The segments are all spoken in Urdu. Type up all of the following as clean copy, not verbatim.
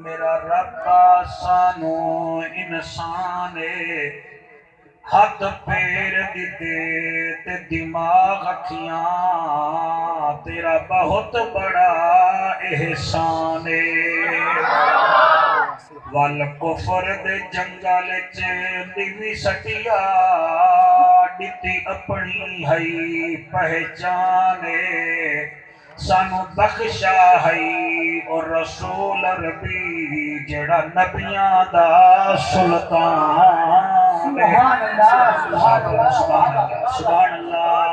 میرا رب سانو انسان ہاتھ پیر دیتے تے دماغ اکھیاں تیرا بہت بڑا احسان والکفر دے جنگل دیوی سٹیا ڈٹی اپنی ہئی پہچانے سانو بخشا ہئی اور رسول عربی جڑا نبیاں دا سلطان سبحان اللہ سبحان اللہ سبحان اللہ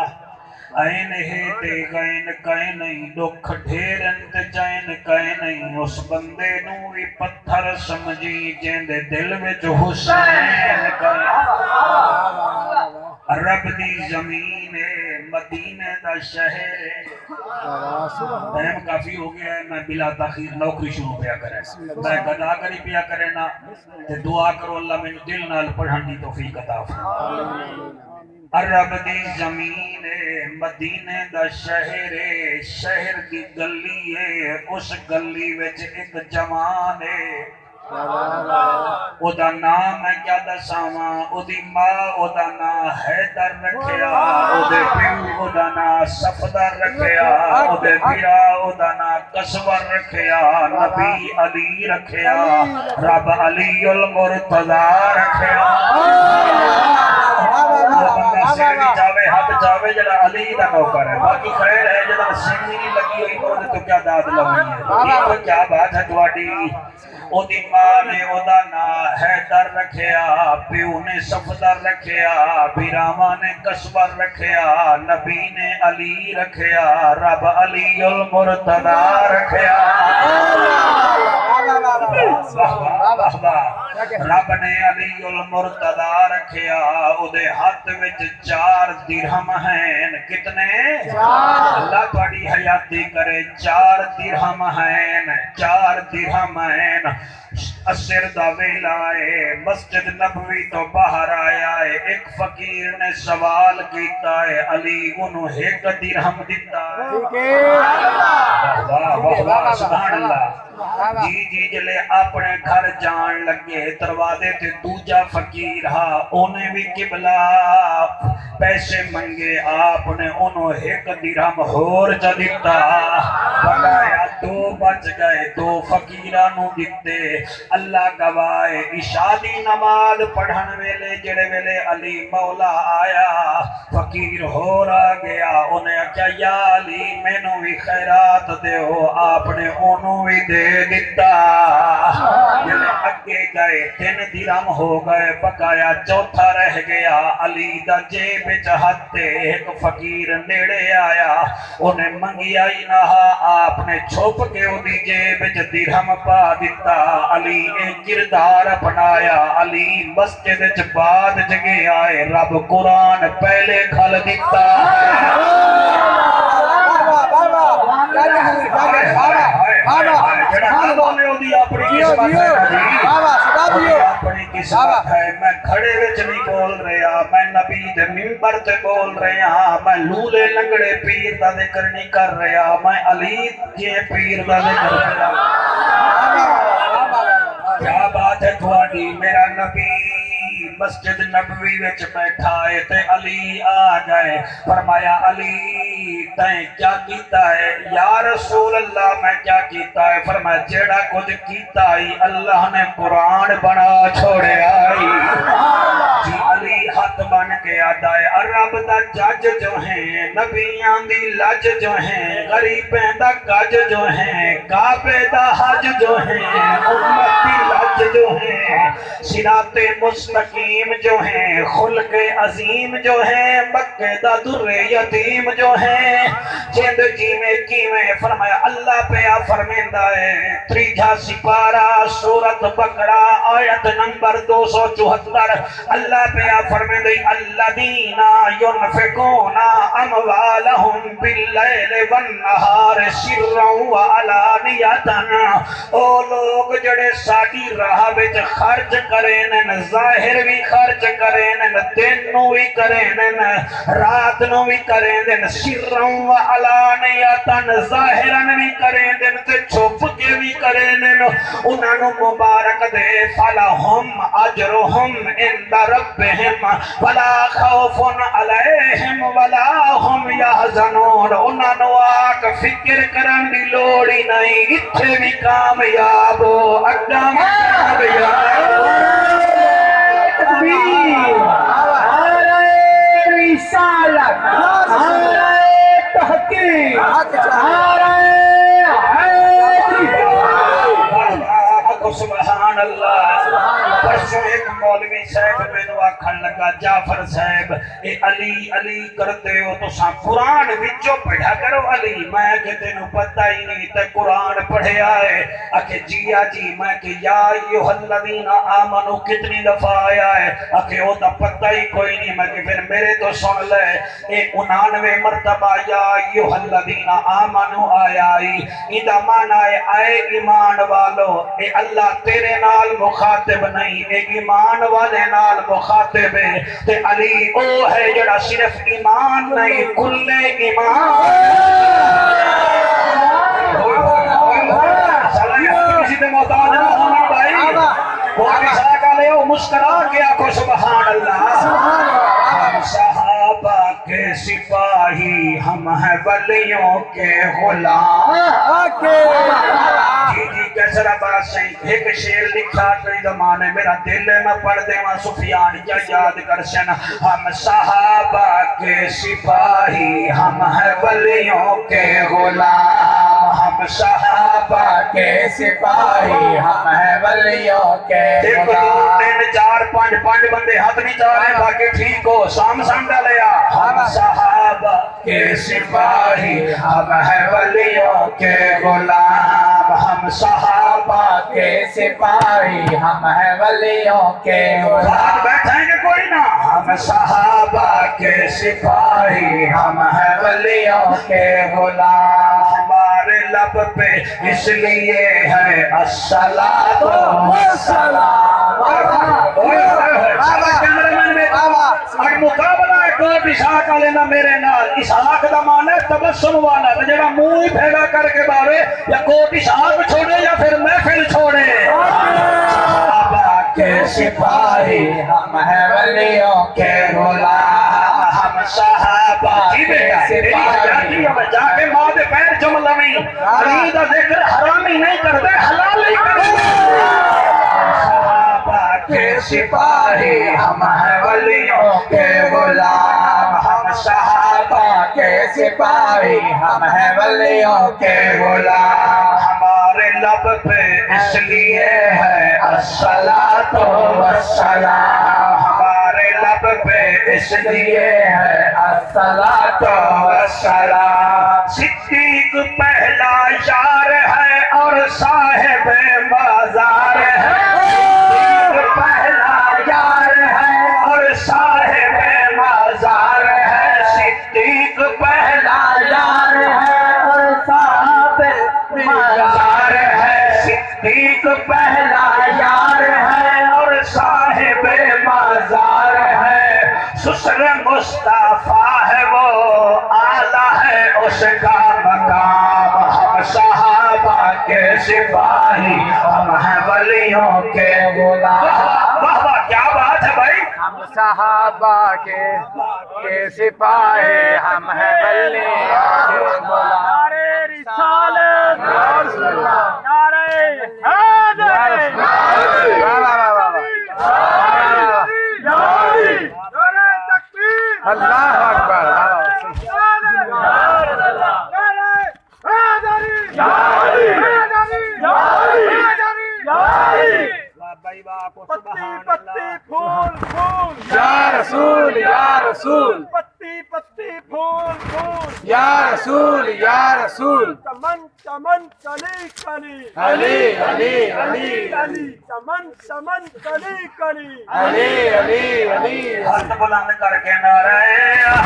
این ہے تے گئن کہیں نہیں دکھ ڈھیرن تے جائن کہیں نہیں اس بندے نوی پتھر سمجھی جیندے دل وچ حسین کہیں رب دی زمین مدینہ دا شہر ٹائم کافی ہو گیا ہے میں بلا تاخیر نوکری شروع پیا کریں میں گدا کری پیا کریں نا تے دعا کرو اللہ میں دل نال پڑھن دی توفیق عطا فرمائے رب دی زمین مدینہ دا شہر شہر دی گلی ہے اس گلی وچ ایک جوان ہے او دا نام ہے کیا دساواں او دی ماں او دا نام حیدر رکھیا او دے پیو او دا نام صفدر رکھیا او دے بیرا او دا نام قصور رکھیا نبی علی رکھیا رب علی المرتضی رکھیا جاوے ہاتھ جاوے جڑا علی دا نوکر ہے باقی خیر ہے جڑا سنگی نہیں لگی ہوئی تو کیا داد لگی ہے یہ تو کیا بات ہے تواڈی او دی ماں نے او دا نام حیدر رکھیا پیو نے صفدر رکھیا بیراواں نے قصور رکھیا نبی نے علی رکھیا رب علی المرتضی رکھیا رب نے علی المرتضی رکھیا او دے ہاتھ وچ 4 درہم ہیں کتنے اللہ تواڈی حیاتی کرے 4 درہم ہیں 4 درہم ہیں عصر دا ویلا ہے مسجد نبوی تو باہر آیا ہے ایک فقیر نے سوال کیتا ہے علی انہوں 1 درہم دیتا ہے واہ واہ سبحان اللہ جی جلے اپنے گھر جان لگے دروازے تے دوجا فقیر ہاں انہیں بھی قبلہ پیسے منگے آپ نے انہوں 1 درہم ہور جا دیتا بنایا 2 بچ گئے 2 فقیرانوں دیتے اللہ گوائے عشاء دی نماز پڑھن ویلے جڑے ویلے علی مولا آیا فقیر ہور آ گیا انہیں کیا یا علی میں نو بھی خیرات دے ہو آپ نے انہوں بھی دے دیتا جلے اگے گئے 3 درہم ہو گئے بقایا 4تھا رہ گیا علی دا جیب چاہتے ایک فقیر نیڑے آیا انہیں منگیا ہی نہ آپ نے چھپ کے دی جیب درہم پا دیتا علی نے کردار اپنایا علی مسجد چ بعد جگے آئے رب قرآن پہلے کھل دیتا اپنی قسمت ہے میں کھڑے وچ نہیں بول رہا میں نبی دے منبر تے بول رہا میں لولے لنگڑے پیر دا ذکر نہیں کر رہا میں علی کے پیر دا ذکر کر رہا کیا بات ہے تھوڑی میرا نبی مسجد نبوی وچ بیٹھا ہے تے علی آ گئے فرمایا علی تیں کیا کیتا ہے یا رسول اللہ میں کیا کیتا ہے فرمایا جیڑا کچھ کیتا ہی اللہ نے قرآن بنا چھوڑے آئی جی علی ہاتھ بن کے آدھا ہے عرب دا جج جو ہیں نبیاں دی لج جو ہیں غریبیں دا گج جو ہیں کعبے دا حج جو ہیں امت دی لج جو ہیں صراط مستقیم جو ہیں خلق عظیم جو ہیں مکہ دا در یتیم جو ہیں جند جیویں کیویں فرمایا اللہ پہ فرمیندہ ہے 3 سپارہ سورت بقرہ آیت نمبر 274 اللہ پہ فرمیندہ الذین ينفقون اموالهم باللیل والنہار سرا وعلانیتا او لوگ جڑے ساڈی راہ وچ خرچ کرین ظاہر بھی خرچ کرین دن نو بھی کرین رات نو بھی کرین سرًا و علانیتاً ظاہراً بھی کرین تے چھپ کے بھی کرین انہاں نو مبارک دے فلہم اجرہم عند ربہم ولا خوف علیہم ولا ہم یحزنون انہاں نو آگ فکر کرن دی لوڑ ہی نہیں اتھے بھی کامیاب ہو اڈا میں کامیاب تکبیر نعرہ رسالت نعرہ تحقیق نعرہ سبحان اللہ پرسوں ایک مولوی صاحب میں نو آکھن لگا جعفر صاحب اے علی علی کرتے ہو تو ساں قرآن وچوں پڑھا کرو علی میں کہ تینوں پتہ ہی نہیں تے قرآن پڑھیا ہے اکھے جیا جی میں کہ یا ایھا الذین آمنو کتنی دفعہ آیا ہے اکھے او دا پتہ ہی کوئی نہیں میں کہ پھر میرے تو سن لے اے 99 مرتبہ یا ایھا الذین آمنو آیا ہی ادا معنی ہے اے ایمان والو اے اللہ تیرے نال مخاطب نہیں اے ایمان والے نال مخاطب ہے تے علی او ہے جڑا صرف ایمان نہیں کل ایمان کسی دے محتاج نہ ہونا بھائی وہ علیشہ کا لے وہ مسکرا کیا کو سبحان اللہ ہم صحابہ کے سپاہی ہم ہیں ولیوں کے غلام جی جی کیسرا بات صحیح ایک شیر لکھا کئی زمانے میرا دل میں پڑھ دے وہاں سفیان یا یاد کرشن ہم صحابہ کے سپاہی ہم ہیں ولیوں کے غلام ہم صحابہ کے سپاہی ہم ہیں ولیوں کے غلام 1 2 3 4 5 بندے ہاتھ نہیں چاہ رہے باقی ٹھیک ہو سام سامنے لیا ہم صحابہ کے سپاہی ہم ہیں ولیوں کے غلام ہم صحابہ کے سپاہی ہم ہیں ولیوں کے غلام بیٹھیں گے کوئی نہ ہم صحابہ کے سپاہی ہم ہیں ولیوں کے غلام ہمارے لب پہ اس لیے ہے الصلاۃ والسلام اور مقابلہ ہے کوٹ اسحاق والے نہ میرے نال اسحاق دا معنی ہے تبسم والا جڑا منہ ہی پھیلا کر کے باوے یا کوٹ اسحاق چھوڑے یا پھر محفل چھوڑے صحابہ کے سپاہی ہم ہیں ولیوں کے غلام ہم صحابہ کے سپاہی جا کے ماں دے پیر چم لویں علی دا ذکر حرامی نہیں کرتے حلال ہی کرتے کے سپاہی ہم ہیں ولیوں کے غلام ہم صحابہ کے سپاہی ہم ہیں ولیوں کے غلام ہمارے لب پہ اس لیے ہے الصلاۃ والسلام ہمارے لب پہ اس لیے ہے الصلاۃ والسلام صدیق پہلا یار ہے اور صاحب بازار ہے پہلا یار ہے اور صاحب مزار ہے صدیق پہلا یار ہے اور صاحب مزار ہے صدیق پہلا یار ہے اور صاحب مزار ہے سسر مصطفیٰ ہے وہ اعلیٰ ہے اس کا مقام ہم صحابہ کے سپاہی ہم ہیں ولیوں کے غلام واہ واہ کیا بات ہے بھائی ہم صحابہ کے سپاہی ہم ہیں ولیوں کے غلام نعرہ رسالت نعرہ حیدر نعرہ تکبیر اللہ اکبر پتی پتی پھول پھول یا رسول یا رسول پتی پتی پھول پھول یا رسول یا رسول چمن چمن کلی کلی علی علی علی علی چمن چمن کلی کلی علی علی علی ہاتھ بلند کر کے نعرہ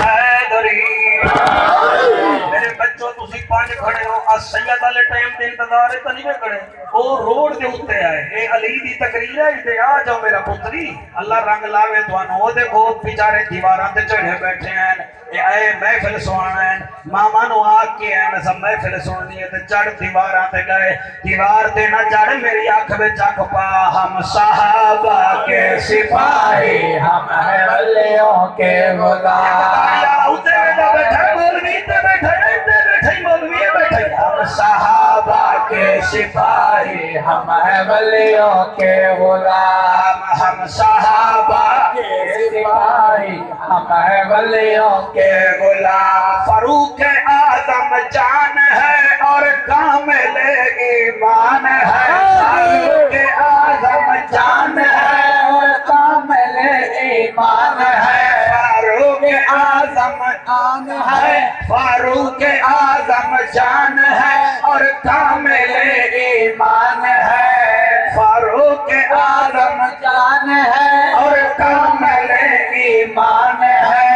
حیدری میرے بچوں تسی پانچ کھڑے ہو سید والے ٹائم تے انتظار تے نہیں کھڑے او روڈ دے اوتے آئے اے علی دی تقریر ہے تے آ جاؤ میرا پتری اللہ رنگ لاوے تانوں او دیکھو بیچارے دیواراں تے چڑھے بیٹھے ہیں اے محفل سننا ہے ماما نو آ کے ہیں سب محفل سننی ہے تے چڑھ دیواراں تے گئے دیوار تے نہ چڑھ میری آنکھ وچ اکھ پا ہم صحابہ کے سپاہی ہم ہیں ولیوں کے غلام اوتے بیٹھے مولوی تے بیٹھے مولوی بیٹھے ہم صحابہ کے سپاہی ہم ہیں ولیوں کے غلام ہم صحابہ کے سپاہی ہم ہیں ولیوں کے غلام فاروق اعظم جان ہے اور کامل ایمان ہے فاروق اعظم جان ہے اور کامل ایمان ہے فاروق اعظم جان ہے فاروق اعظم جان ہے اور کامل ایمان ہے فاروق اعظم جان ہے اور کامل ایمان ہے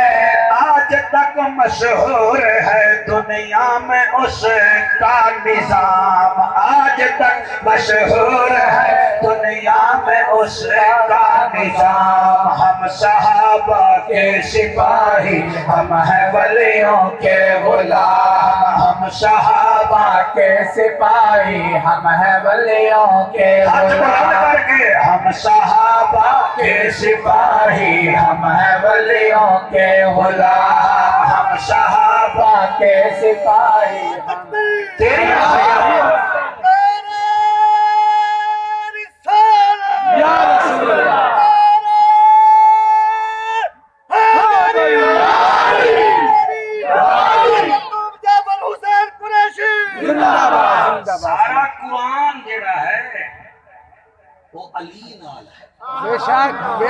آج تک مشہور ہے دنیا میں اس کا نظام آج تک مشہور ہے دنیا میں اس کا نظام ہم صحابہ کے سپاہی ہم ہیں ولیوں کے غلام ہم صحابہ کے سپاہی ہم ہیں ولیوں کے غلام ہم صحابہ کے سپاہی ہم ہیں ولیوں کے غلام ہم صحابہ کے سپاہی تیری یا رسول اللہ سارا قرآن جڑا ہے وہ علی نال ہے بے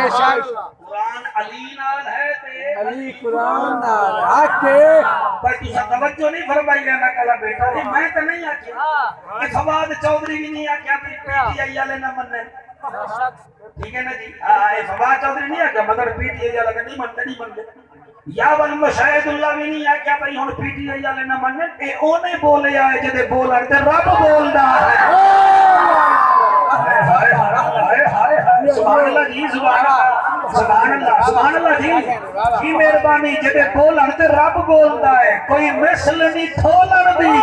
شک قرآن علی نال ہے تے علی قرآن نال حق کے پر تسا توجہ نہیں فرمائی ہے میں کہا بیٹا جی میں تو نہیں آکھیا کہ فواد چودھری بھی نہیں آکھیا پی ٹی آئی والے نہ مننے ٹھیک ہے نا جی اے فواد چودھری نہیں آکھیا مگر پی ٹی آئی والے نہیں منتے یا ول مشاہد اللہ بھی نہیں آکھیا بھائی ہن پی ٹی آئی والے نہ مننے اے اونے بولے آئے جدے بولن تے رب بولدا ہے سبحان اللہ جی سبحان اللہ جی کی مہربانی جدے بولن تے رب بولدا ہے کوئی مثل نہیں کھولن دی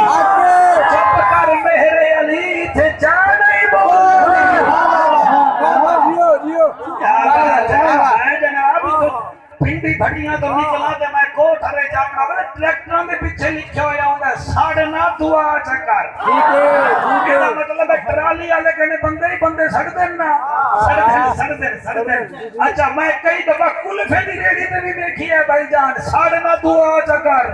چپ کر مہر علی تے جا نہیں بولنا جناب پنڈی بھڑیاں تو نکلا تے میں کوٹھرے جانا ٹریکٹراں دے پیچھے لکھیا ہویا ہوندا ساڑھے نہ دعا چکر ٹھیک ہے مطلب ہے ٹرالی والے کہنے بندے سڑ دین نا سڑ دین اچھا میں کئی دفعہ کلفے دی ریڑھی تے بھی دیکھی ہے بھائی جان ساڑھے نہ دعا چکر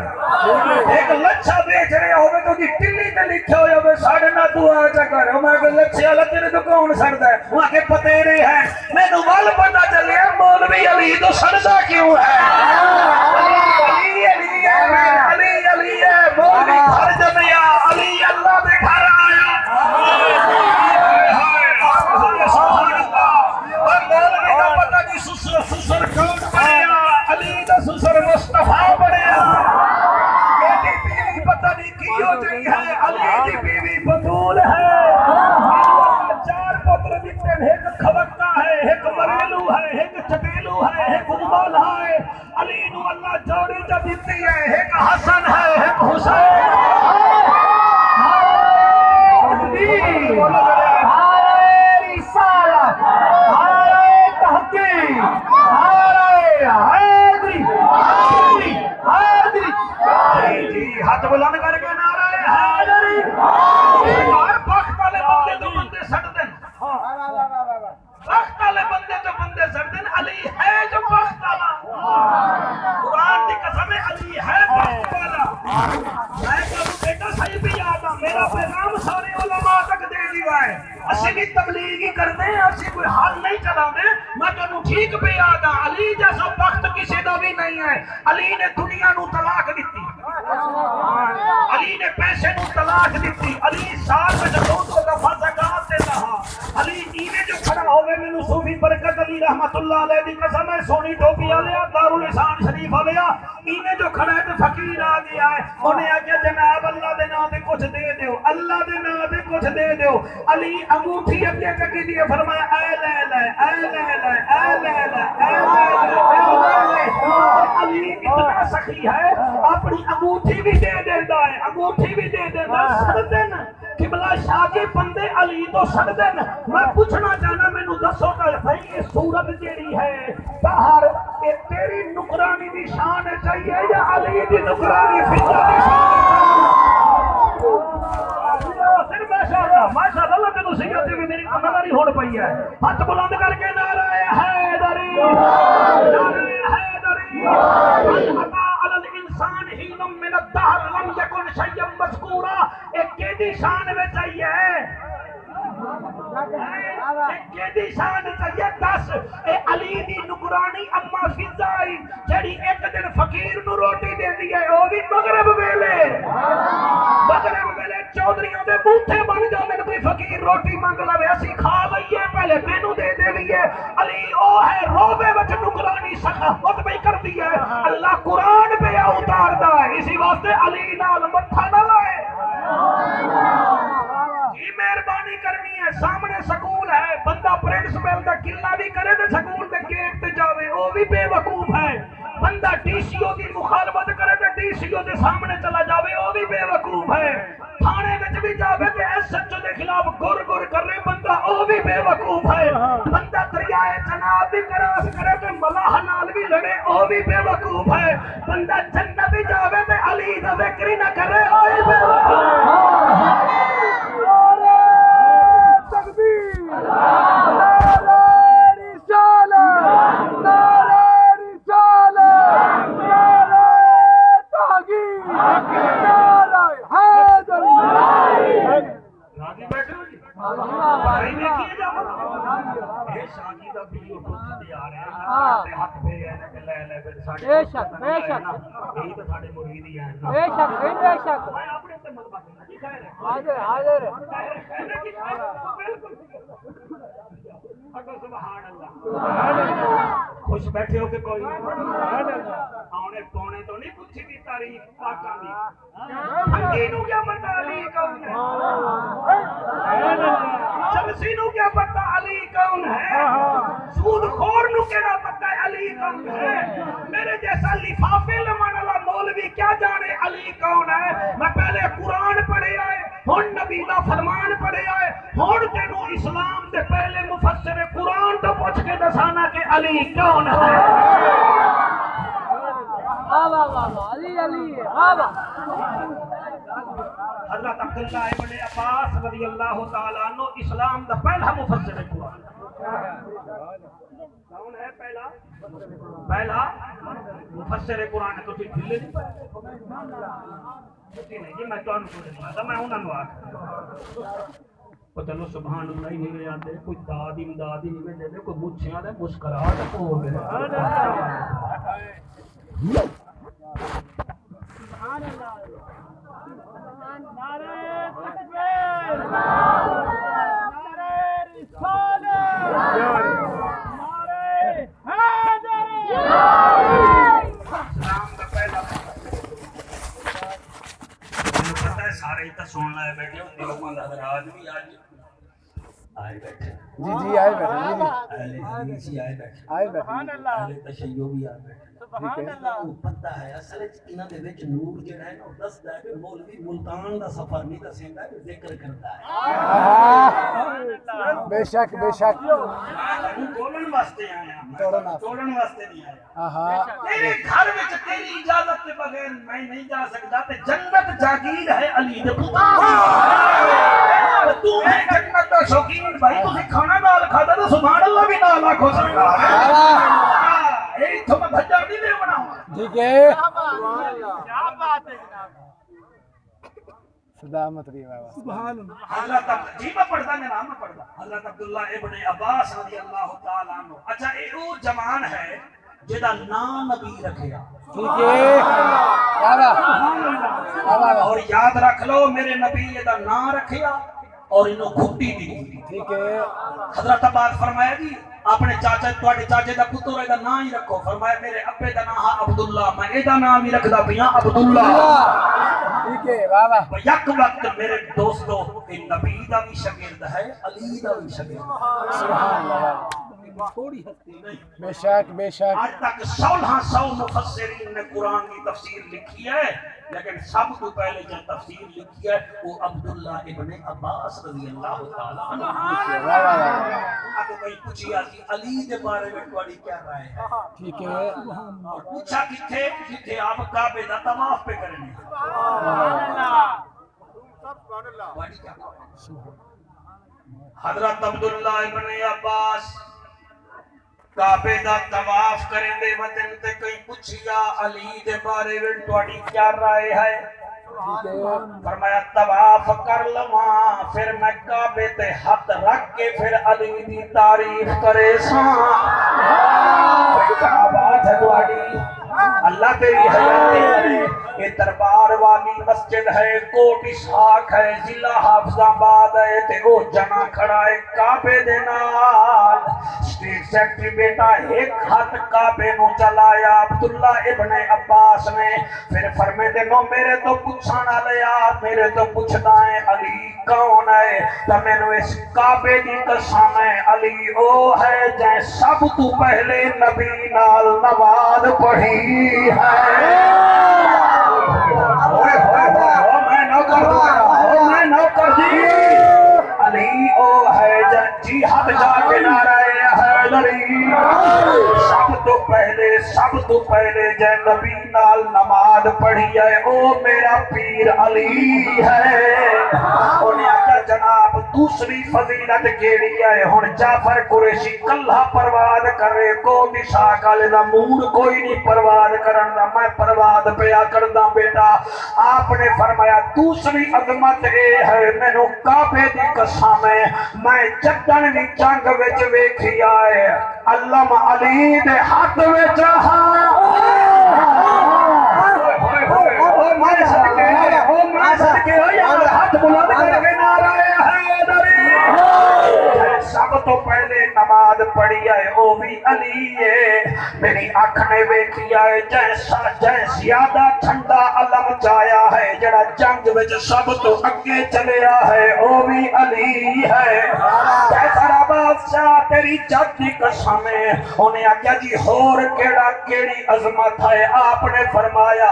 ایک لچھا بیچ رہے ہوے تو دی ٹلی تے لکھیا ہویا ہوے ساڑھے نہ دعا چکر میں کہ لچھے والا تیرے تو کون سڑدا ہے وہاں کے پتیرے ہیں مینوں ول پتہ چلیا مولوی علی تو سڑدا کیوں ہے علی ہے مولوی گھر جمیا علی اللہ دے گھر آیا مولوی دا پتہ نہیں سسر کون بنیا علی دا سسر مصطفیٰ بنیا بیٹی بیوی پتہ نہیں کی ہو گئی ہے علی دی بیوی بطول ہے چار پتر دیتے ایک کھوکا ہے ایک مریلو ہے ایک چٹیلو ہے ایک ابولا ہے علی نو اللہ جوڑی جا دیتی ہے ایک حسن ہے ایک حسین ہماری رسالت ہمارے تحقیق ہمارے حیدری جی ہاتھ بلند کر کے نعرہ حیدری ہر بخت والے بندے تو بندے سڑ دیں بخت والے بندے تو بندے سڑ دیں علی ہے جو بخت والا قرآن کی قسم ہے علی ہے بخت والا میں کہوں بیٹا صحیح بھی یاد ہے میرا پیغام سارے علماء تک دے دیا ہے اسی بھی تبلیغ ہی کرتے ہیں اسی کوئی حال نہیں چلاتے میں کہوں ٹھیک بھی یاد ہے علی جیسا بخت کسی کا بھی نہیں ہے علی نے دنیا نو طلاق دیتی علی نے پیسے نو طلاق دیتی علی سال میں جب کو دفعہ زکات دیتا علی ایویں جو کھڑا ہوئے میں صوفی برکت علی رحمت اللہ علیہ دی قسم ہے سونی ٹوپی والیا دارالحسان شریف والیا ایویں جو کھڑا ہے تو فقیر آ گیا ہے انہیں آگیا جناب اللہ دے نام تے کچھ دے دیو اللہ دے نام تے کچھ دے دیو علی انگوٹھی اگے چکی دی فرمایا اے لے لے اے لے لے اے لے لے اے لے لے علی اتنا سخی ہے اپنی انگوٹھی بھی دے دیتا ہے انگوٹھی بھی دے دیتا ہے سڑتے نا قبلہ شاہ کے بندے علی تو سڑتے نا میں پوچھنا چاہنا میں نو دسو کہ بھائی یہ صورت جیڑی ہے باہر یہ تیری نکرانی دی شان چاہیے یا علی دی نکرانی فضا دی شان ماشاءاللہ اللہ کے نصیحت بھی میری عملداری ہوڑ پئی ہے ہاتھ بلند کر کے نعرہ حیدری نعرہ حیدری عطا علی الانسان حین من الدہر لم یکن شیئا مذکورا ایک کیدی شان میں چاہیے ایک کیدی شان چاہیے 10 اے علی دی نگرانی اما فضائی جڑی ایک دن فقیر نو روٹی دیندی ہے او بھی مغرب ویلے چودھریوں دے بوٹے بن جاندے کوئی فقیر روٹی منگ لوے اسی کھا لئیے پہلے مینوں دے دیویے علی او ہے روبے وچ نگرانی سخاوت پہ کرتی ہے اللہ قرآن پہ اتاردا ہے اسی واسطے علی نال متھا نہ لائے جی مہربانی کرنی ہے سامنے سکول ہے بندہ پرنسپل دا قلعہ بھی کرے تے سکول دے گیٹ تے جاوے او بھی بے وقوف ہے بندہ ڈی سی او دی مخالفت کرے تے ڈی سی او دے سامنے چلا جاوے او بھی بے وقوف ہے تھانے وچ بھی جاوے تے ایس ایچ او دے خلاف گر گر کرے بندہ او بھی بے وقوف ہے بندہ دریائے جناب بھی کراس کرے تے ملاح نال بھی لڑے او بھی بے وقوف ہے بندہ جنت بھی جاوے تے علی دا ذکر ہی نہ کرے او بھی بے وقوف خوش بیٹھے ہو کہ کوئی آنے پونے تو نہیں پوچھی دی تاریخ پاکاں دی ہنگی نو کیا پتا علی کون ہے چمسی نو کیا پتا علی کون ہے سود خور نو کیا پتا علی کون ہے میرے جیسا لفافے لمن والا مولوی کیا جانے علی کون ہے میں پہلے قرآن پڑھے آئے ہن نبی دا فرمان پڑھے آئے ہن تینوں اسلام دے پہلے مفسر قرآن تو پوچھ کے دسانا کہ علی کون ہے علی علی حضرت عبداللہ ابن عباس رضی اللہ تعالیٰ عنہ اسلام دا پہلا مفسر قرآن کون ہے پہلا مفسر قرآن تو تھی دلے نہیں جی میں تو میں انہوں نے چلو سبحان اللہ ہی نہیں آتے کوئی داد امداد ہی نہیں دے کوئی مچھیاں دے مسکراہٹ ہو گئے سبحان اللہ نعرہ تکبیر نعرہ رسالت نعرہ حیدری اسلام کا پہلا پتہ ہے سارے ہی تو سن لائے بیٹھے ہوں دیوبند حضرات بھی آئے بیٹھے جی آئے بیٹھے اہل حدیث ہی آئے بیٹھے اہل تشیع بھی آئے بیٹھے پتہ ہے اصل انہاں دے وچ نور جڑا ہے نا دسدا ہے کہ مولوی ملتان دا سفر نہیں دسیندا ہے ذکر کرتا ہے بے شک بولن واسطے آیا توڑن واسطے نہیں آیا تیرے گھر وچ تیری اجازت کے بغیر میں نہیں جا سکتا تے جنت جاگیر ہے علی دے پتر تو ہے جنت دا شوقین بھائی تسی کھانا نال کھادا تے سبحان اللہ بھی نال آکھو سبحان اللہ اے تو میں بھجا نہیں دے بناؤں ٹھیک ہے کیا بات ہے جناب صدامت رہی بابا سبحان اللہ حضرت جی میں پڑھتا میں نام میں پڑھتا حضرت عبداللہ ابن عباس رضی اللہ تعالیٰ عنہ اچھا اے وہ جوان ہے جدا نام نبی رکھیا ٹھیک ہے اور یاد رکھ لو میرے نبی جدا نام رکھیا اور انہوں گھٹی دی ٹھیک ہے حضرت عباس فرمایا جی اپنے چاچا تواڈے چاچے دا پتر دا نام ہی رکھو فرمایا میرے ابے دا نام عبداللہ میں ایدا نام ہی رکھدا پیاں عبداللہ ٹھیک ہے واہ واہ یک وقت میرے دوستو یہ نبی دا بھی شاگرد ہے علی دا بھی شاگرد ہے سبحان اللہ تھوڑی ہستی نہیں بے شک بے شک آج تک 1600 مفسرین نے قرآن کی تفسیر لکھی ہے لیکن سب تو پہلے جو تفسیر لکھی ہے وہ عبداللہ ابن عباس رضی اللہ تعالیٰ عنہ آپ کہیں پوچھی آتی علی کے بارے میں تھوڑی کیا رائے ہے ٹھیک ہے اور پوچھا کتھے جتھے آپ کعبے دا طواف پہ کریں گے تھوڑی کیا رائے ہے؟ حضرت عبداللہ ابن عباس کعبے دا طواف کریں دے وطن تے کئی پوچھیا علی دے بارے میں تھوڑی کیا رائے ہے فرمایا طواف کر لواں پھر میں کعبے تے ہاتھ رکھ کے پھر علی دی تعریف کرے ساں کیا بات ہے تھوڑی اللہ تیری حیاتی ہے یہ دربار والی مسجد ہے کوٹ اسحاق ہے ضلع حافظ آباد ہے تے او جنا کھڑا ہے کعبے دے نال اسٹیٹ سیکٹری بیٹا ایک ہاتھ کعبے نو چلایا عبداللہ ابن عباس نے پھر فرمے دے نو میرے تو پوچھانا لیا میرے تو پوچھتا ہے علی کون ہے تو میں نو اس کعبے دی قسم ہے علی او ہے جائے سب تو پہلے نبی نال نماز پڑھی ہے میں نوکر جی علی او ہے جہاد جا کے نعرہ حیدری سب تو پہلے جے نبی نال نماز پڑھی ہے او میرا پیر علی ہے انہیں آقا جناب دوسری فضیلت کیڑی ہے ہن جعفر قریشی کلہ پرواد کرے کو نشاک والے دا موڈ کوئی نہیں پرواد کرن دا میں پرواد پیا کردا بیٹا آپ نے فرمایا دوسری عظمت اے ہے مینوں کعبے دی قسم ہے میں جدن دی جنگ وچ ویکھیا ہے علم علی دے ہاتھ وچ ہاتھ بلند کر کے نعرہ حیدری سب تو پہلے نماز پڑھی ہے او بھی علی ہے میری آنکھ نے ویکھیا ہے جیسا زیادہ ٹھنڈا علم چایا ہے جڑا جنگ وچ سب تو اگے چلیا ہے او بھی علی ہے کیسرا بادشاہ تیری جد دی قسم ہے انہیں آخیا جی ہور کیڑی عظمت ہے آپ نے فرمایا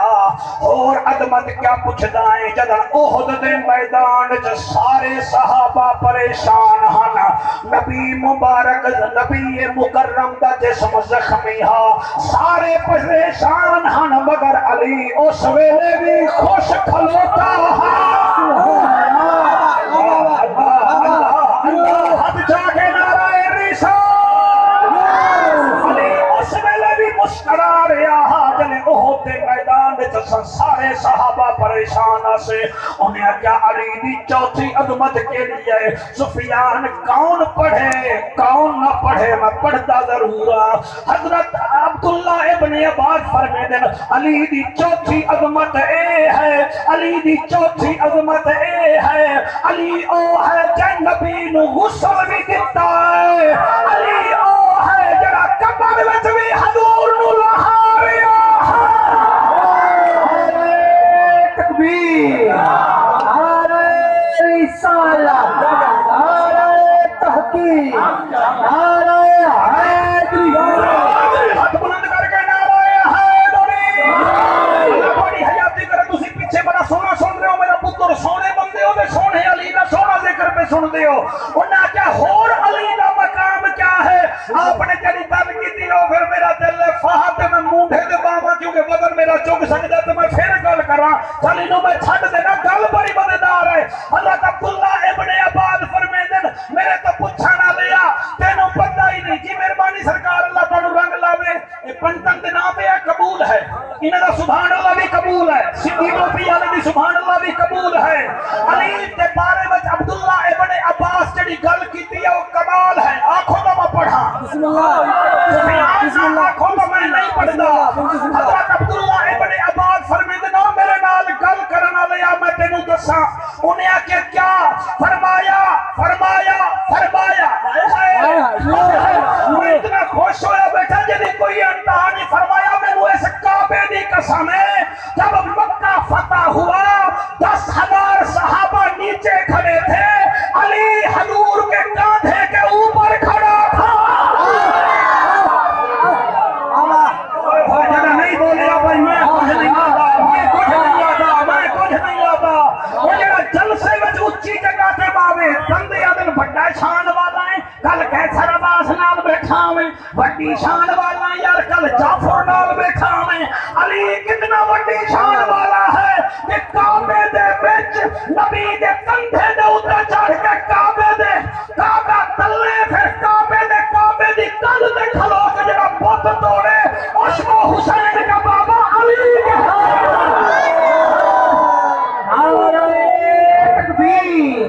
اور عظمت کیا پوچھدا ہے جدن احد دے میدان وچ سارے صحابہ پریشان ہن نبی مبارک نبی مکرم دا جسم زخمی ہا سارے پریشان ہن مگر علی اس ویلے بھی خوش کھلوتا ہا حد جا کے نعرہ رسالت علی اس ویلے بھی مسکرا رہا ہا جلے احد دے میدان وچ سارے صحابہ پریشان سے انہیں کیا علی دی چوتھی عظمت کے لیے سفیان کون پڑھے کون نہ پڑھے میں پڑھتا ضرور حضرت عبداللہ ابن عباس فرمے دن علی دی چوتھی عظمت اے ہے علی دی چوتھی عظمت اے ہے علی او ہے جے نبی نو غسل بھی دیتا ہے علی او ہے جڑا قبر وچ بھی حضور نو لہاریا تکبیر نعرہ رسالت نعرہ تحقیق نعرہ حیدری ہاتھ بلند کر کے نعرہ حیدری اللہ بڑی حیاتی کرے تسی پیچھے بڑا سونا سن رہے ہو میرا پتر سونے بندے ہو دے سونے علی دا سونا ذکر پہ سن دے ہو انہاں کیا ہور علی دا مقام کیا ہے آپ نے جڑی گل کیتی ہو پھر میرا دل فہد میں مونڈے دے باواں کیونکہ بدن میرا چگ سکدا تے میں پھر گل کراں چل اینو میں چھڈ دینا گل بڑی مزیدار ہے حضرت عبداللہ ابن عباس فرمیندے میرے تو پوچھا نہ لیا تینوں پتہ ہی نہیں جی مہربانی سرکار اللہ تانوں رنگ لاوے اے پنٹن دے نام پہ قبول ہے انہاں دا سبحان اللہ بھی قبول ہے سیدھی ٹوپی والے دی سبحان اللہ بھی قبول ہے علی دے بارے وچ عبداللہ ابن عباس جڑی گل کیتی ہے وہ کمال ہے آنکھوں دا میں پڑھا بسم اللہ آنکھوں دا میں نہیں پڑھدا حضرت عبداللہ ابن عباس فرمیندے نا میرے نال گل کرن والے میں تینوں دساں انہیں آکھیا کیا فرمایا کل کیسر عباس نال بیٹھا میں وڈی شان والا یار کل جعفر نال بیٹھا میں علی کتنا وڈی شان والا ہے کہ کعبے دے وچ نبی دے کندھے دے اوتے چڑھ کے کعبہ تلے پھر کعبے دی کندھ تے کھلو کے جڑا بت توڑے اس کو حسین کا بابا علی کے تکبیر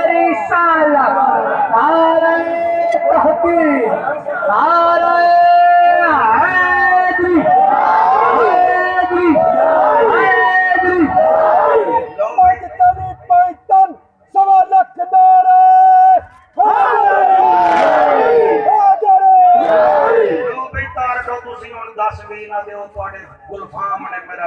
رسالت تحقیق گلفام نے میرا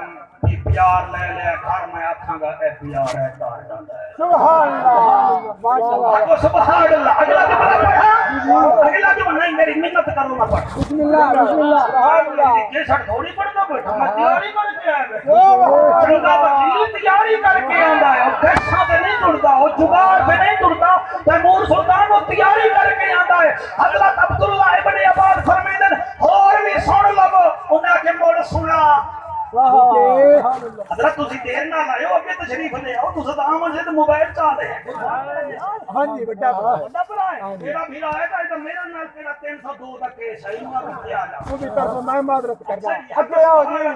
پیار لے لیا گھر میں آکھاں گا اے پیار ہے تار ڈالتا ہے سبحان اللہ سبحان اللہ اگلا جو نہیں میری منت کرو نہ پڑھ بسم اللہ سبحان اللہ یہ سڑ تھوڑی پڑھتا بیٹھا میں تیاری کر کے آیا چنگا وکیل تیاری کر کے آندا ہے کیسا پہ نہیں ٹرتا وہ جگار پہ نہیں ٹرتا تیمور سلطان وہ تیاری کر کے آندا ہے حضرت عبداللہ ابن عباس فرمیدن اور بھی سن لو انہیں کے موڑ سنا حضرت تسی دیر نہ لائیو اگے تشریف لے آؤ تسی تو آمن سے تو موبائل چاہ دے ہاں جی بڑا بڑا ہے میرا بھیرا ہے کہ ادھر میرا نال تیرا 302 کا کیس ہے انہوں نے کیا جا وہ بھی طرف میں معذرت کرتا اگے آؤ جی اگے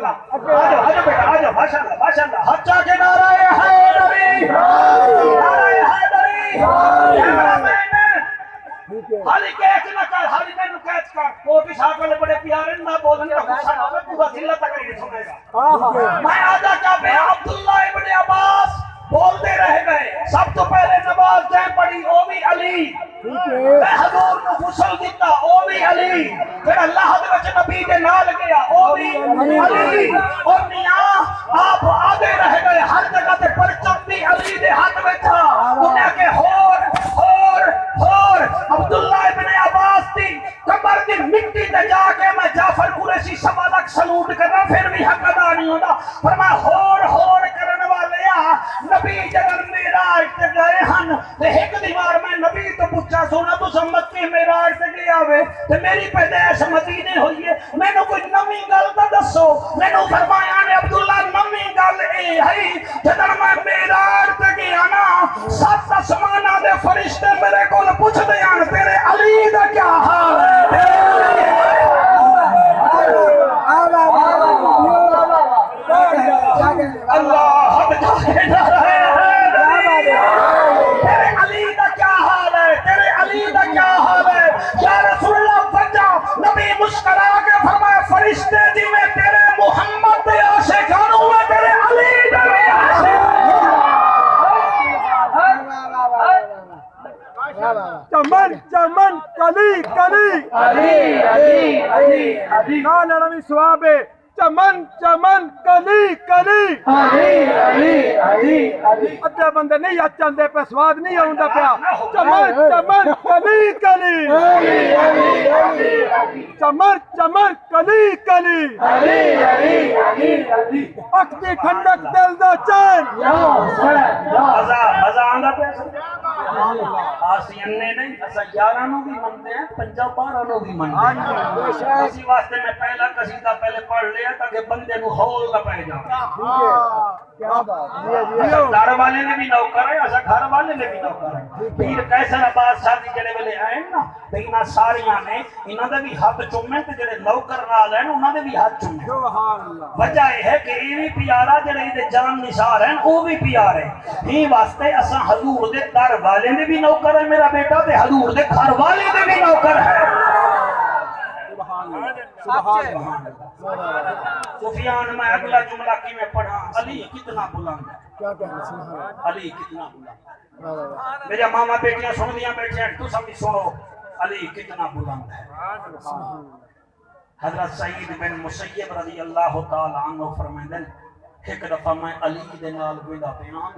آجو بیٹا آجو ماشاءاللہ حجا کے نعرہ حیدری نعرہ حیدری حالی کیچ نہ کر حالی تینو کیچ کر وہ بھی صاحب والے بڑے پیارے نہ بولن کا غصہ نہ پورا ضلع تک نہیں سنے گا میں آجا کیا پہ عبداللہ ابن عباس بولتے رہ گئے سب تو پہلے نماز جائیں پڑی او بھی علی میں حضور کو غسل دیتا او بھی علی پھر اللہ دے وچ نبی دے نال گیا او بھی علی اور میاں آپ آگے رہ گئے ہر جگہ تے پرچم بھی علی دے ہاتھ میں تھا انہیں کہ ہور عبداللہ ابن عباس دی قبر دی مٹی تے جا کے میں جعفر قریشی سوا لک سلوٹ کرنا پھر بھی حق ادا نہیں ہوتا فرمایا ہور کرن والے نبی جدر معراج تے گئے ہن تے ایک دیوار میں نبی تو پوچھا سونا تو سمت کے معراج تے گیا ہوئے تے میری پیدائش مدینے ہوئی ہے مینوں کوئی نویں گل تے دسو مینوں فرمایا نے عبداللہ نویں گل اے ہے جدر میں معراج تے گیا نا 7 آسماناں دے فرشتے میرے کول پوچھدے ہن تیرے علی دا کیا حال ہے اللہ تیرے علی دا کیا حال ہے تیرے علی دا کیا حال ہے یا رسول اللہ وجہ نبی مسکرا کے فرمایا فرشتے جی میں تیرے محمد دے عاشقانوں میں تیرے علی دا چمن کلی علی نال نبی ثواب ہے چمن کلی ادھے بندے نہیں اچھاندے پہ سواد نہیں آندا پیا چمن کلی اک دی ٹھنڈک دل دا چین مزہ آندا پیا آسین نے نہیں اسا 11 نو بھی منتے ہیں 50 نو بھی منتے ہیں اسی واسطے میں پہلا قصیدہ پہلے پڑھ لیا تاکہ بندے نو ہول نہ پہ جائے کیا بات گھر والے نے بھی نوکر ہے اسا گھر والے نے بھی نوکر ہے پیر کیسر عباس شادی جڑے ویلے آئے نا تے انہاں ساریاں نے انہاں دے بھی ہاتھ چومے تے جڑے نوکر نال ہیں انہاں دے بھی ہاتھ چومے سبحان اللہ وجہ یہ ہے کہ یہ بھی پیارا جڑے دے جان نثار ہیں وہ بھی پیارے ہی واسطے اسا حضور دے در والے نے بھی نوکر ہے میرا بیٹا تے حضور دے گھر والے نے بھی نوکر ہے سفیان میں اگلا جملہ کی میں پڑھا علی کتنا بلند ہے علی کتنا بلند میرے ماما بیٹیاں سن دیاں بیٹھے ہیں تو سب بھی سنو علی کتنا بلند ہے حضرت سعید بن مسیب رضی اللہ تعالیٰ عنہ فرمائیں ایک دفعہ میں علی دے نال ویلا پیان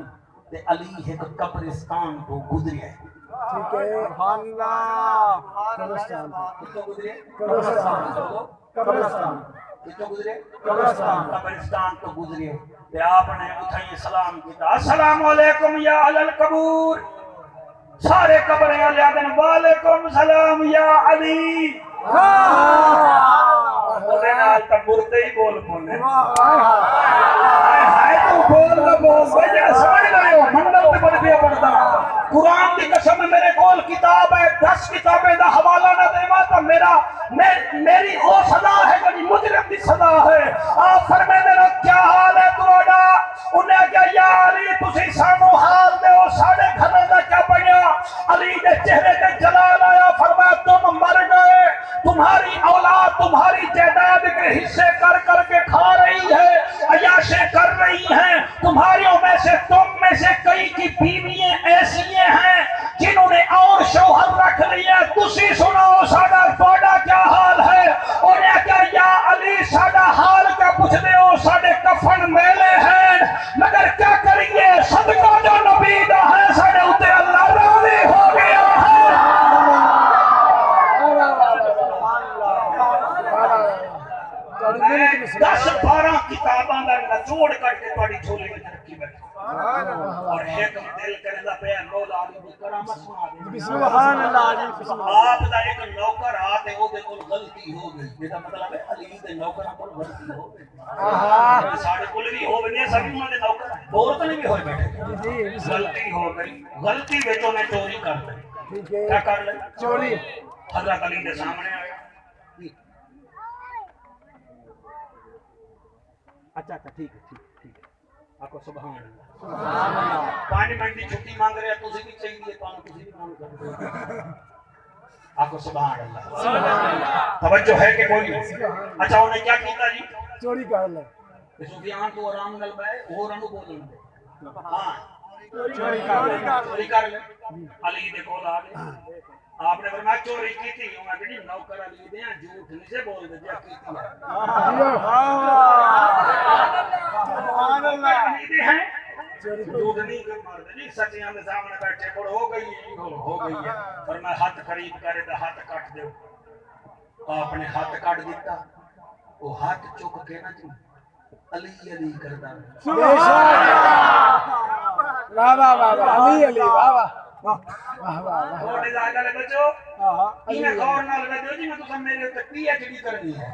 تے علی ایک قبرستان تو گزرے ٹھیک ہے سبحان اللہ قبرستان کتوں گزرے قبرستان کتوں گزرے قبرستان تو گزرے تے آپ نے اٹھائیں سلام کیتا السلام علیکم یا اہل القبور سارے قبریں لیا دن وعلیکم سلام یا علی مردے ہی بول پونے تو بول نہ بول سمجھ رہے ہو منڈل تے بڑھ دیا پڑھتا قرآن کی قسم میرے کول کتاب ہے 10 کتابیں دا حوالہ نہ دیوا تو میری او صدا ہے جو مجرم دی صدا ہے آپ فرمائے دے کیا حال ہے تہاڈا انہیں کہا یا علی تسی سانو حال دے او ساڈے گھر دا کیا بنیا علی دے چہرے تے جلال آیا فرمایا تم مر گئے تمہاری اولاد تمہاری جائیداد کے حصے کر کر کے کھا رہی ہے عیاشیں کر رہی ہیں تمہاریوں میں سے تم میں سے کئی کی بیویاں ایسی ہیں جنہوں نے اور شوہر رکھ لیا تسی سناؤ ساڈا تہاڈا کیا حال ہے انہیں کہا یا علی ساڈا حال کیا پوچھ دے ہو ساڈے کفن میلے ہیں مگر کیا کریے صدقہ جو نبی دا ہے ساڈے اوتے اللہ راضی ہو گیا ہے 10-12 کتاباں دا نچوڑ کر کے تہاڈی جھولی وچ رکھی بیٹھا اور ایک دل کردا پیا مولا علی دی کرامت سنا دے سبحان اللہ جی آپ دا ایک نوکر آ تے او دے کول غلطی ہو گئی یہ دا مطلب ہے علی دے نوکراں کول غلطی ہو گئی ساڈے کول بھی ہو گئی سبھی انہاں دے نوکر بہت نہیں بھی ہوئے بیٹھے غلطی ہو گئی غلطی وچ انہیں چوری کر لی کیا کر لی چوری حضرت علی دے سامنے آیا اچھا ٹھیک ہے آکو سبحان اللہ 5 منٹ کی چھٹی مانگ رہے ہیں تسی بھی چاہیے تو تسی بھی مانگ کرتے آکو سبحان اللہ توجہ ہے کہ کوئی اچھا انہیں کیا کیتا جی چوری کر لے سفیان تو آرام نال بائے اور انہوں بولن دے ہاں چوری کر لے علی دے کول آ گئے آپ نے فرمایا چوری کی تھی انہوں نے کہا نوکر علی دے ہیں جھوٹ نہیں سے بول دے جا کی تھی سبحان اللہ علی دے ہیں جھوٹ نہیں کر مار دے نہیں سچیاں دے سامنے بیٹھے پڑ ہو گئی ہے فرمایا ہاتھ قریب کرے تو ہاتھ کٹ دے آپ نے ہاتھ کٹ دیتا وہ ہاتھ چک کے نا جی علی علی کرتا واہ واہ واہ علی علی واہ واہ تھوڑے زیادہ لے بچو انہیں غور نہ لگا دیو جی میں تو سب میرے اتنے پی ایچ ڈی کرنی ہے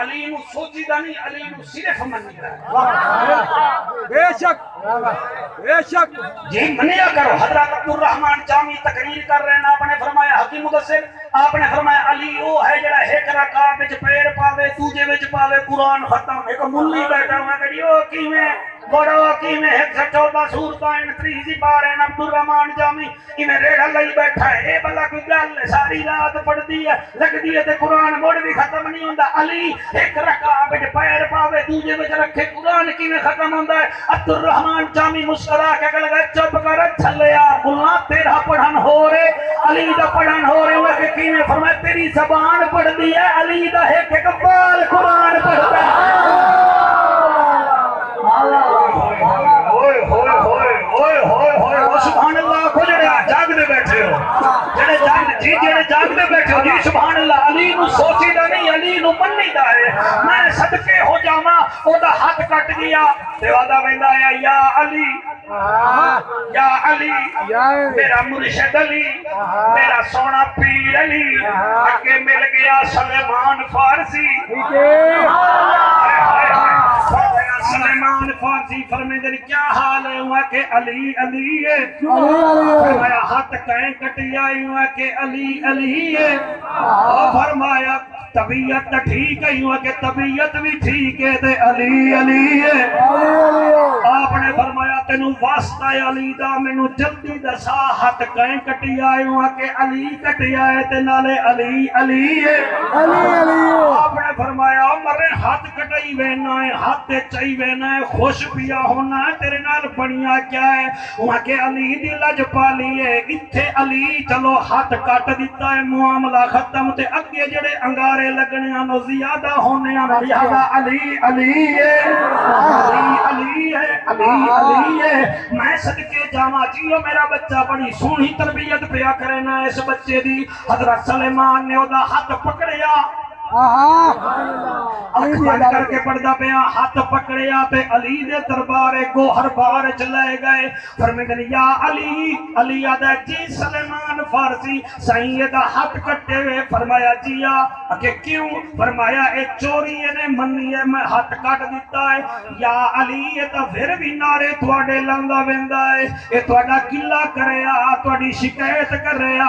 علی نو سوچی دا نہیں علی نو صرف منی دا بے شک بے شک جی منیا کرو حضرت عبدالرحمن جامی تقریر کر رہے ہیں آپ نے فرمایا حکیم مدثر آپ نے فرمایا علی وہ ہے جڑا ایک رکعت وچ پیر پاوے دوجے وچ پاوے قرآن ختم ایک ملی بیٹھا ہوا کہ او کیویں بڑا کیویں 114 سورتاں 30 پارے عبدالرحمن جامی ایویں ریڑھا لئی بیٹھا ہے اے بلا کوئی گل ساری رات پڑھدی ہے لگدی ہے تے قرآن مڑ بھی ختم نہیں ہوندا علی ایک رکعت وچ پیر پاوے دوجے وچ رکھے قرآن کیویں ختم ہوندا ہے عبدالرحمن جامی مسکرا کے لگا چپ کر چھلیا ملا تیرا پڑھن ہو رے علی دا پڑھن ہو رے وہ کہ کیویں فرمایا تیری زبان پڑھدی ہے علی دا ایک ایک بال قرآن پڑھدا ہے سبحان اللہ کو جڑے جاگ دے بیٹھے ہو جڑے جاگ دے بیٹھے ہو جی سبحان اللہ علی نو سوچی دا نہیں علی نو منی دا ہے میں صدقے ہو جاواں او دا ہاتھ کٹ گیا تے وعدہ ویندا ہے یا علی میرا مرشد علی میرا سونا پیر علی اگے مل گیا سلیمان فارسی سلیمان فارسی فرمیندے کیا حال ہے ہوا کہ علی علی ہے فرمایا ہاتھ کہیں کٹی آئی ہوا کہ علی علی ہے فرمایا طبیعت ٹھیک ہے ہوا کہ طبیعت بھی ٹھیک ہے تے علی علی ہے آپ نے فرمایا تینوں واسطہ علی دا مینوں جلدی دسا ہاتھ کہیں کٹی آئے ہوا کہ علی کٹی آئے تے نالے علی علی ہے آپ نے فرمایا مرے ہاتھ کٹائی وینا ہے ہاتھ چاہی وینا ہے خوش پیا ہونا ہے تیرے نال بنیا کیا ہے وہاں کہ علی دی لج پالی ہے اتھے علی چلو ہاتھ کٹ دیتا ہے معاملہ ختم تے اگے جڑے انگارے لگنے آنو زیادہ ہونے آنو لہذا علی علی ہے علی علی ہے علی علی ہے میں صدقے جاما جیو میرا بچہ بڑی سونی تربیت پیا کرنا اس بچے دی حضرت سلیمان نے او دا ہاتھ پکڑیا ਅੱਖ ਬੰਦ ਕਰਕੇ ਪੜਦਾ ਪਿਆ ਹੱਥ ਪਕੜਿਆ ਤੇ ਅਲੀ ਦੇ ਦਰਬਾਰੇ ਗੋਹਰ ਬਾਹਰ ਚਲੇ ਗਏ ਫਰਮਾਉਂਦੇ ਨੇ ਯਾ ਅਲੀ ਅਲੀ ਆਦਾ ਜੀ ਸਲੇਮਾਨ ਫਾਰਸੀ ਸਾਈਂ ਇਹਦਾ ਹੱਥ ਕੱਟੇ ਹੋਏ ਫਰਮਾਇਆ ਜੀ ਆ ਅਕੇ ਕਿਉਂ ਫਰਮਾਇਆ ਇਹ ਚੋਰੀ ਇਹਨੇ ਮੰਨੀ ਹੈ ਮੈਂ ਹੱਥ ਕੱਟ ਦਿੱਤਾ ਹੈ ਯਾ ਅਲੀ ਇਹ ਤਾਂ ਫਿਰ ਵੀ ਨਾਰੇ ਤੁਹਾਡੇ ਲਾਉਂਦਾ ਵੈਂਦਾ ਹੈ ਇਹ ਤੁਹਾਡਾ ਕਿੱਲਾ ਕਰਿਆ ਤੁਹਾਡੀ ਸ਼ਿਕਾਇਤ ਕਰ ਰਿਹਾ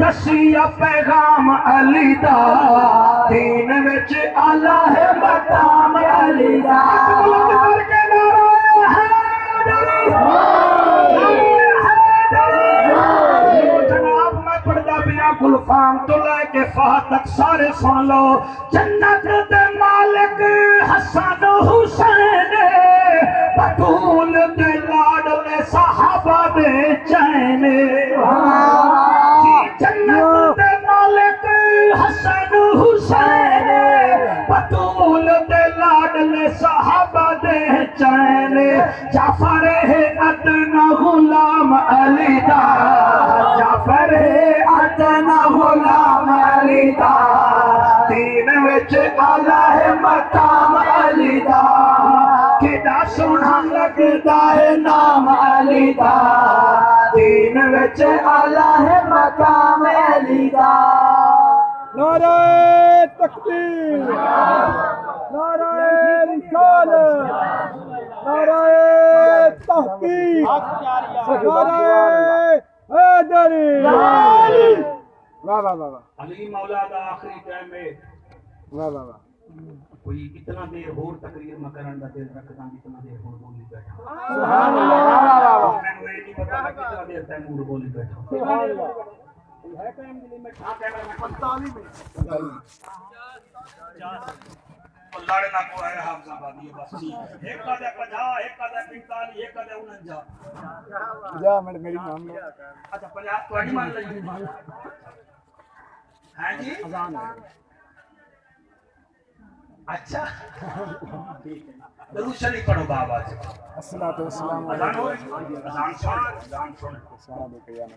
دسیا پیغام علی دا دین وچ آلہ ہے مقام علی دا بلند کر کے نعرہ جناب میں پڑھدا پیا گلفام تو لے کے فہد تک سارے سن لو جنت دے مالک حسن حسین بطول دے لاڈلے صحابہ دے چین جنت دے مالک حسن حسین بطول دے لاڈلے صحابہ دے چین جعفر ادنا غلام علی دا جعفر ادنا غلام علی دا دین وچ آلہ ہے مقام علی دا کیڑا سونا لگدا ہے نام علی دا دین وچ آلہ ہے مقام علی دا نعرہ تکبیر نعرہ رسالت نعرہ تحقیق نعرہ حیدری واہ واہ واہ علی مولا دا آخری ٹائم ہے واہ واہ واہ کوئی اتنا دیر ہور تقریر میں کرن دا دل رکھدا اتنا دیر ہور بولی بیٹھا سبحان اللہ میں نے یہ نہیں پتا کتنا دیر تک ہور بولی بیٹھا سبحان اللہ ہے ٹائم کے لیے میں کہاں کہہ رہا ہوں 45 منٹ لڑنا کو ہے حافظ آبادی بس ایک کا دے 50 ایک کا دے 45 ایک کا دے 49 جا میری مان لو اچھا 50 تواڈی مان لئی ہیں جی اذان ہے اچھا ٹھیک ہے درود شریف پڑھو بابا سے الصلوۃ والسلام اذان ہو اذان سن صاحب قیام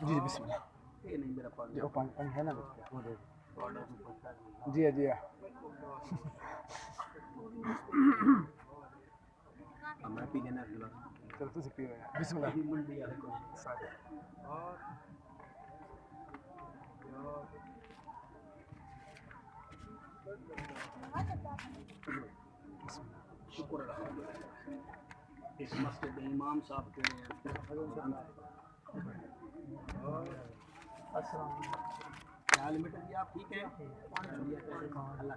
جی بسم اللہ یہ نہیں میرا پاس جو پانی ہے نا وہ دے جی جی میں پی لینا چل تو پی بسم اللہ منڈی والے کو شکر الحمدللہ اس مسجد کے امام صاحب کے السلام علیکم بیٹا جی آپ ٹھیک ہیں اللہ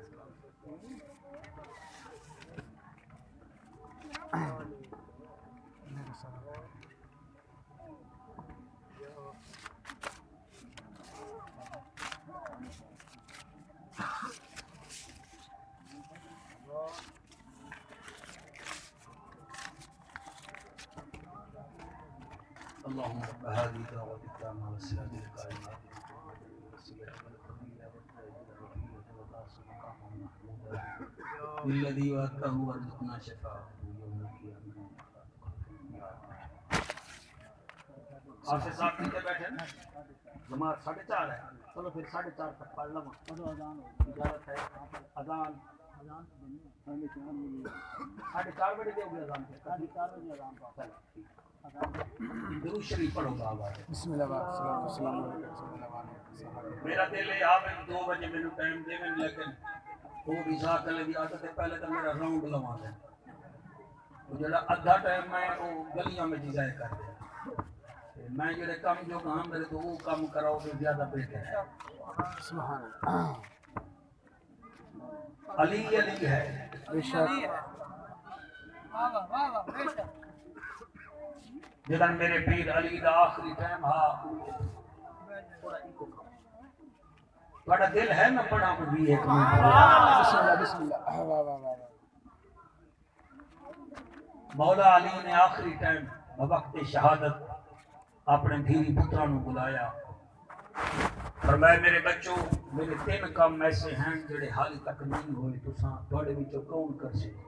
اللهم رب هذه الدعوة التامة والصلاة القائمة الذي وعدته وارزقنا شفاعته يوم القيامة آپ سے صاحب کتنے بیٹھے نا جماعت 4:30 ہے چلو پھر 4:30 تک پڑھ لوں اجازت ہے اذان 4:30 بجے دے گے اذان 4:30 بجے اذان چلو درود شریف پڑھو بابا بسم اللہ السلام علیکم میرا دل ہے آپ 2 بجے میرے ٹائم دے میں لیکن وہ ویزا کرنے کی عادت ہے پہلے تو میرا راؤنڈ لوا دے وہ جڑا ادھا ٹائم میں وہ گلیاں میں ضائع کر دیا میں جڑے کام جو کام میرے تو وہ کام کراؤ تو زیادہ بہتر ہے سبحان اللہ علی علی ہے بے شک جدن میرے پیر علی دا آخری ٹائم ہاں بڑا دل ہے میں پڑھا بھی ایک منٹ بسم اللہ واہ واہ واہ مولا علی نے آخری ٹائم بوقت شہادت اپنے دھیری پترا نو بلایا فرمایا میرے بچوں میرے 3 کام ایسے ہیں جڑے حال تک نہیں ہوئے تساں تواڈے وچوں کون کر سکے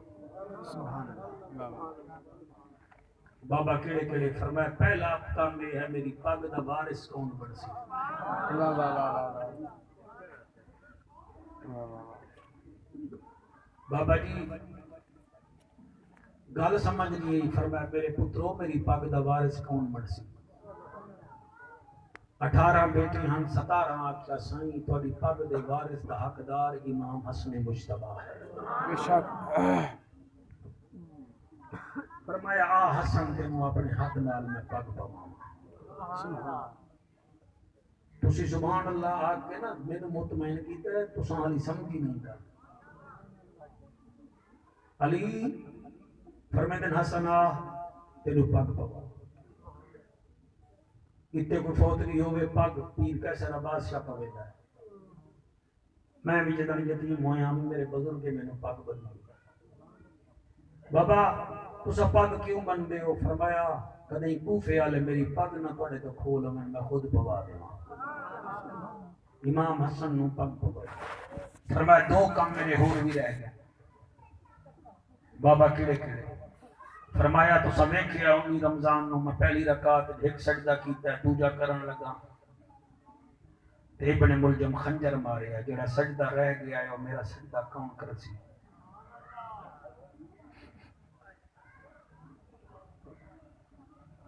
سبحان اللہ بابا کیڑے کیڑے فرمایا پہلا کام یہ ہے میری پگ دا وارث کون بن سی واہ واہ واہ واہ بابا جی گل سمجھ نہیں آئی فرمایا میرے پترو میری پگ دا وارث کون بن سی 18 بیٹے ہیں 17 آخیا سائیں تھوڑی پگ دے وارث دا حقدار امام حسن مجتبی ہے بے شک فرمایا آ حسن تینوں اپنے ہاتھ نال میں پگ پواں تسی سبحان اللہ آ کے نا میں مطمئن کیتا ہے تساں علی سمجھی نہیں کر علی فرمیندن حسن آ تینوں پگ پواں کتے کو فوتری ہوئے پگ پیر کیسر عباس شاہ پویدا ہے میں بھی جدن یتیم ہویا ہوں میرے بزرگ کے میں نے پگ بنی بابا تسا پگ کیوں بن دے ہو فرمایا کدیں کوفے والے میری پگ نہ توڑے تو کھول میں خود پوا دے امام حسن نو پگ پوائی فرمایا دو کام میرے ہور بھی رہ گئے بابا کیڑے کیڑے فرمایا تو سمیکھیا انہی رمضان نو میں پہلی رکعت ایک سجدہ کیتا ہے دوجا کرن لگا تے ابن ملجم خنجر ماریا جڑا سجدہ رہ گیا ہے اور میرا سجدہ کون کر سی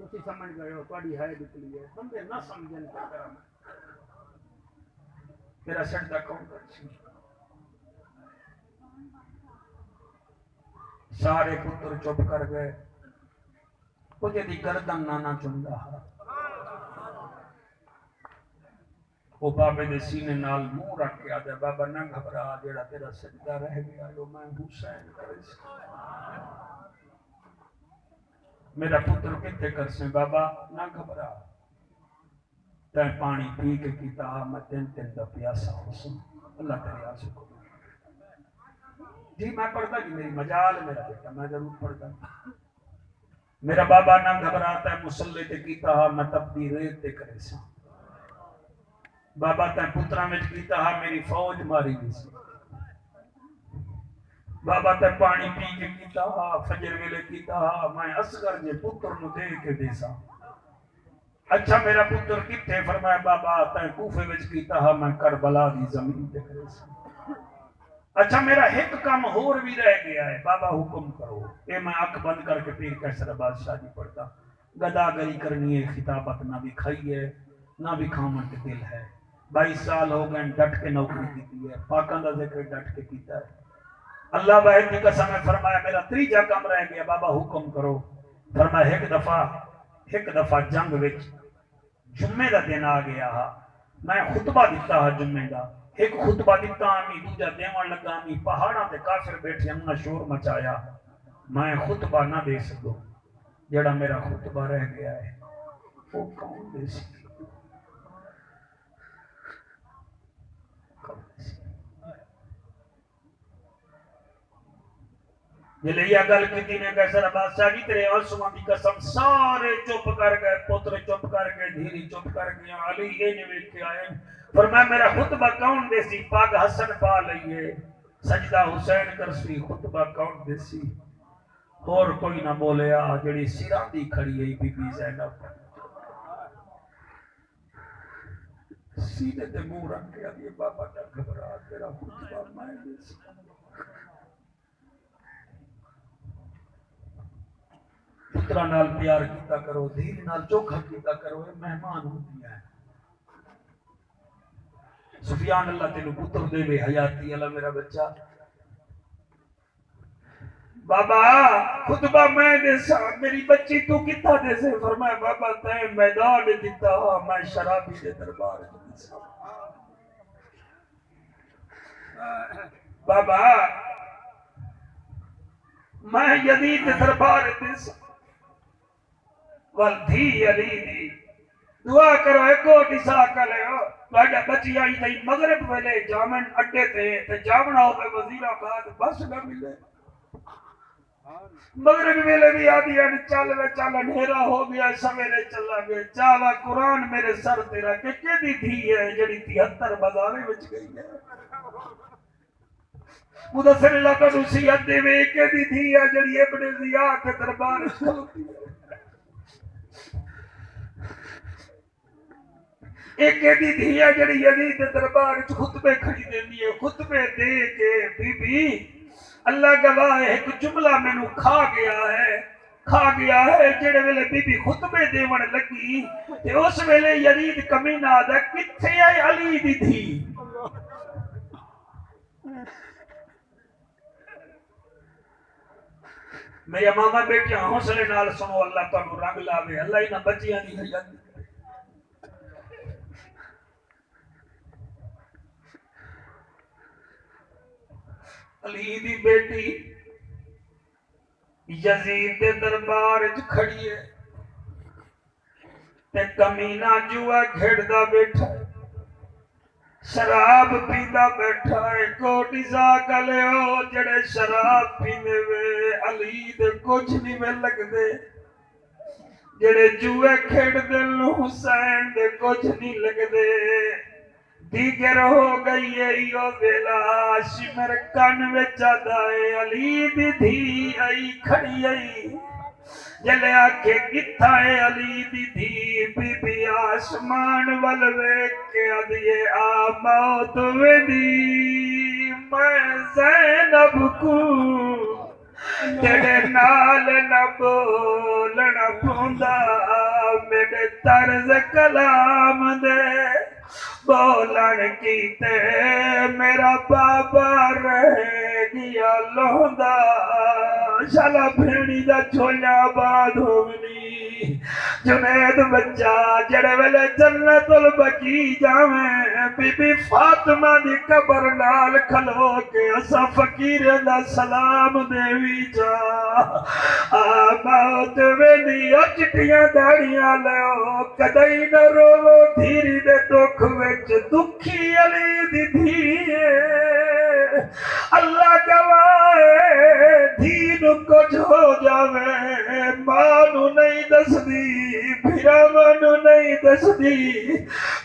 تسی سمجھ گئے ہو تہاڈی ہے نکلی ہے بندے نہ سمجھن کیا کرا میرا سجدہ کون کر سی سارے پتر چپ کر گئے کچھ دی گردن نانا چندا وہ بابے دے سینے نال منہ رکھ کے آدھا بابا نہ گھبرا جیڑا تیرا سجدہ رہ گیا جو میں حسین کرے سی میرا پتر کتے کر سے بابا نہ گھبرا تے پانی پی کے کیتا میں تین دا پیاسا حسن اللہ تیرے آسے کو جی میں پڑھتا جی میری مجال میرا بیٹا میں ضرور پڑھتا میرا بابا نہ گھبراتا ہے مسلح تے کیتا میں تبدی ریت تے کرے سا بابا تے پترا میں کیتا میری فوج ماری دی سی بابا تے پانی پی کے کیتا فجر ویلے کیتا میں اصغر جے پتر نو دے کے دے سا اچھا میرا پتر کتے فرمایا بابا تے کوفے وچ کیتا میں کربلا دی زمین تے کرے سا اچھا میرا ایک کام ہور بھی رہ گیا ہے بابا حکم کرو اے میں اکھ بند کر کے پیر کیسر بادشاہ جی پڑھتا گداگری کرنی ہے خطابت نہ بھی کھائی ہے نہ بھی کھامن کے دل ہے 22 سال ہو گئے ڈٹ کے نوکری کی ہے پاکاں دا ذکر ڈٹ کے کیتا ہے اللہ باہر کی قسم ہے فرمایا میرا تریجا کام رہ گیا بابا حکم کرو فرمایا ایک دفعہ جنگ وچ جمعے دا دن آ گیا میں خطبہ دیتا جمعے دا ایک خطبہ دیتا آمی دوجا دیوان لگا آمی پہاڑاں تے کافر بیٹھے ہمنا شور مچایا میں خطبہ نہ دے سکو جڑا میرا خطبہ رہ گیا ہے وہ کون دے سکے جلے یہ گل کی نے کیسر بادشاہ جی تیرے آنسواں دی قسم سارے چپ کر گئے پتر چپ کر گئے دھیری چپ کر گیا علی یہ نہیں ویکھ کے آئے فرمایا میرا خطبہ کون دے سی پاک حسن پا لئیے سجدہ حسین کر سی خطبہ کون دے سی اور کوئی نہ بولے جڑی سیراں دی کھڑی ہے بی بی زینب سیدھے تے منہ رکھ کے آدھی بابا نہ گھبرا تیرا خطبہ میں دے سی پترا نال پیار کیتا کرو دھیر نال چوکھا کیتا کرو اے مہمان ہوتی ہے سفیان اللہ تینو پتر دے بے حیاتی اللہ میرا بچہ بابا خطبہ میں دے سا میری بچی تو کتا دے سے فرمایا بابا تے میدان دیتا میں شرابی دے دربار دے سا بابا میں یزید دے دربار دے سا والدھی علی دی دعا کرو ایک کوٹی سا کلے ہو بڑا بچی آئی تھی مغرب ویلے جامن اڈے تے جامنا ہو وزیر آباد بس نہ ملے مغرب ویلے بھی آدھی چل اندھیرا ہو گیا سویرے چلا گئے چالا قرآن میرے سر تیرا کہ دی تھی ہے جڑی 73 بازارے وچ گئی ہے مدثر اللہ کا نصیحت دے وے کہ دی تھی ہے جڑی ابن زیاد کے دربار کھلوتی ہے ایک دی تھی ہے جڑی یزید کے دربار وچ خطبے کھڑی دیندی ہے خطبے دے کے بی بی اللہ گواہ ہے ایک جملہ میں نو کھا گیا ہے جڑے ویلے بی بی خطبے دیون لگی تے اس ویلے یزید کمینہ آدھا کتھے ہے علی دی تھی میرے ماما بیٹے حوصلے نال سنو اللہ تانوں رنگ لاوے اللہ ہی نہ بچیاں دی حیات علی دی بیٹی یزید دے دربار وچ کھڑی ہے تے کمینہ جوا کھیڑدا بیٹھا ہے شراب پیندا بیٹھا ہے کوٹی سا کلے ہو جڑے شراب پیندے وے علی دے کچھ نہیں میں لگدے جڑے جوئے کھیڑ دل حسین دے کچھ نہیں لگدے دیگر ہو گئی ہے یو ویلا شمر کن وچ آدائے علی دی دھی آئی کھڑی آئی جلے آکھے کتھا ہے علی دی دھی بی بی آسمان والوے کے آدھیے آ موت ویدی میں زینب کو تیرے نال نہ بولنا پوندا میرے طرز کلام دے بولن کیتے میرا بابا رہ گیا لوندا شالا بھیڑی دا چھوڑا آباد ہوگنی جنید بچہ جڑے ویلے جنت البقی جاویں بی بی فاطمہ دی قبر نال کھلو کے اسا فقیر دا سلام دیوی جا موت ویلی اچٹیاں داڑیاں لیو کدائی نہ رو دھیری دے دکھ وچ دکھی علی دی دھیے اللہ گواہ دین کچھ ہو جاوے مانو نہیں دس دی بھیراوانو نہیں دس دی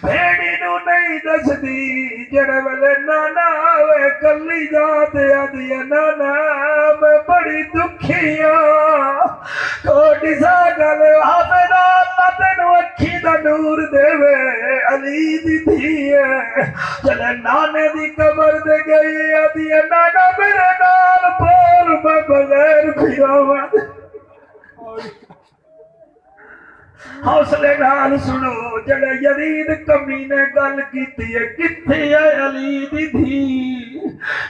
بھیڑی نو نہیں دس دی جڑے ویلے نانا آوے کلی جاتے آدیا نانا میں بڑی دکھیاں کوٹی سا گلے حافظ اللہ تینو اکھی دا نور دے وے علی دی دھیے چلے نانے دی قبر دے گئی آدیا نانا میرے نال بول میں بغیر بھیراوان حوصلے نال سنو جڑے یزید کمینے گل کیتی ہے کتھے ہے علی دی دھی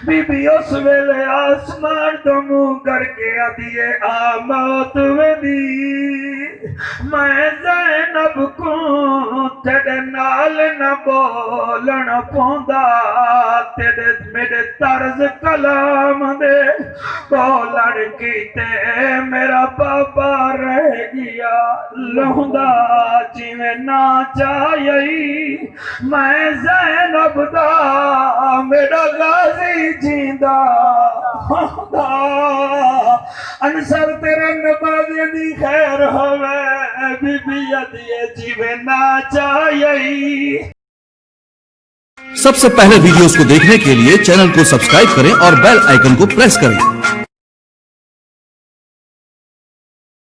بی بی اس ویلے آسمان تو منہ کر کے آدھیے آ موت ویدی میں زینب کو تیرے نال نہ بولن پوندا تیرے میرے طرز کلام دے بولن کیتے میرا بابا رہ گیا لہندا جویں نہ چاہیے میں زینب دا میرا غازی جیندا ہوندا انصر تیرے نبازے دی خیر ہوے بی بی ادیے جویں نہ چاہیے سب سے پہلے ویڈیوز کو دیکھنے کے لیے چینل کو سبسکرائب کریں اور بیل آئیکن کو پریس کریں